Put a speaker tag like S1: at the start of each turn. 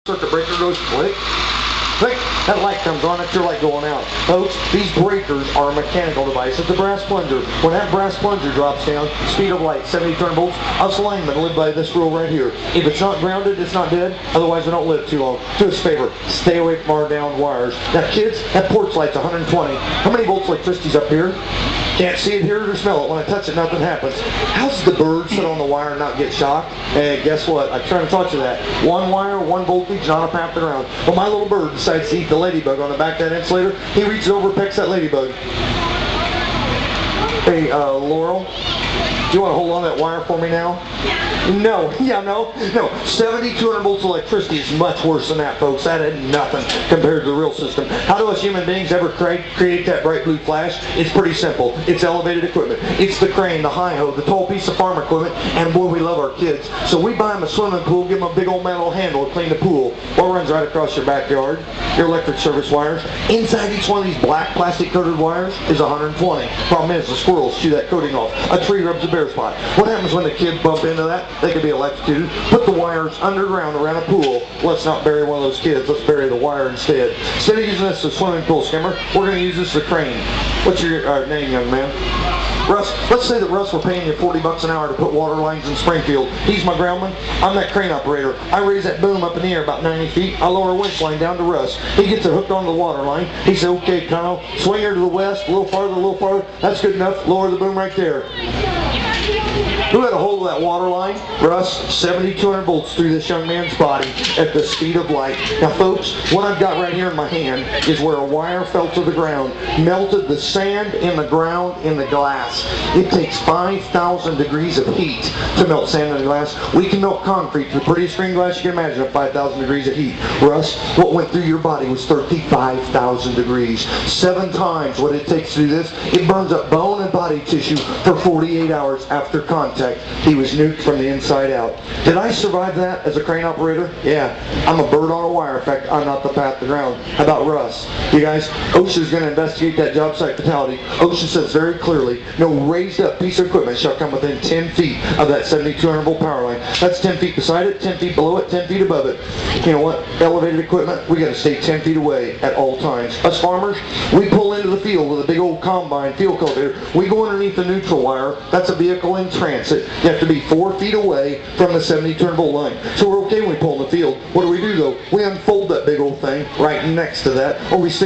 S1: circuit breaker goes click, click, that light comes on, that's your light going out. Folks, these breakers are a mechanical device. It's a brass plunger. When that brass plunger drops down, speed of light, 70 turn volts, us linemen live by this rule right here. If it's not grounded, it's not dead. Otherwise, we don't live too long. Do us a favor, stay away from our downed wires. Now, kids, that porch light's 120. How many volts electricity's up here? Can't see it, hear it, or smell it. When I touch it, nothing happens. How's the bird sit on the wire and not get shocked? Hey, guess what? I'm trying to talk to that. One wire, one voltage, not a path around. But my little bird decides to eat the ladybug on the back of that insulator. He reaches over, pecks that ladybug. Hey, Laurel, do you want to hold on to that wire for me now? No. Yeah, no. 7,200 volts of electricity is much worse than that, folks. That ain't nothing compared to the real system. How do us human beings ever create that bright blue flash? It's pretty simple. It's elevated equipment. It's the crane, the hi-ho, the tall piece of farm equipment, and boy, we love our kids. So we buy them a swimming pool, give them a big old metal handle to clean the pool. What runs right across your backyard? Your electric service wires. Inside each one of these black plastic coated wires is 120. Problem is, the squirrels chew that coating off. A tree rubs a bare spot. What happens when the kids bump into that? They could be electrocuted. Put the wires underground around a pool. Let's not bury one of those kids. Let's bury the wire instead. Instead of using this as a swimming pool skimmer, we're going to use this as a crane. What's your name, young man? Russ. Let's say that Russ, we're paying you $40 an hour to put water lines in Springfield. He's my groundman. I'm that crane operator. I raise that boom up in the air about 90 feet. I lower a winch line down to Russ. He gets it hooked onto the water line. He says, okay, Kyle, swing her to the west, a little farther. That's good enough. Lower the boom right there. Who had a hold of that water line? Russ, 7,200 volts through this young man's body at the speed of light. Now, folks, what I've got right here in my hand is where a wire fell to the ground, melted the sand in the ground in the glass. It takes 5,000 degrees of heat to melt sand in the glass. We can melt concrete to the prettiest green glass you can imagine at 5,000 degrees of heat. Russ, what went through your body was 35,000 degrees. 7 times what it takes to do this. It burns up bone and body tissue for 48 hours after contact. He was nuked from the inside out. Did I survive that as a crane operator? Yeah. I'm a bird on a wire. In fact, I'm not the path to ground. How about Russ? You guys, OSHA's going to investigate that job site fatality. OSHA says very clearly, no raised up piece of equipment shall come within 10 feet of that 7,200 volt power line. That's 10 feet beside it, 10 feet below it, 10 feet above it. You know what? Elevated equipment, we got to stay 10 feet away at all times. Us farmers, we pull into the field with a big old combine field cultivator. We go underneath the neutral wire. That's a vehicle in transit. You have to be 4 feet away from the 70-turn volt line. So we're okay when we pull in the field. What do we do though? We unfold that big old thing right next to that, or we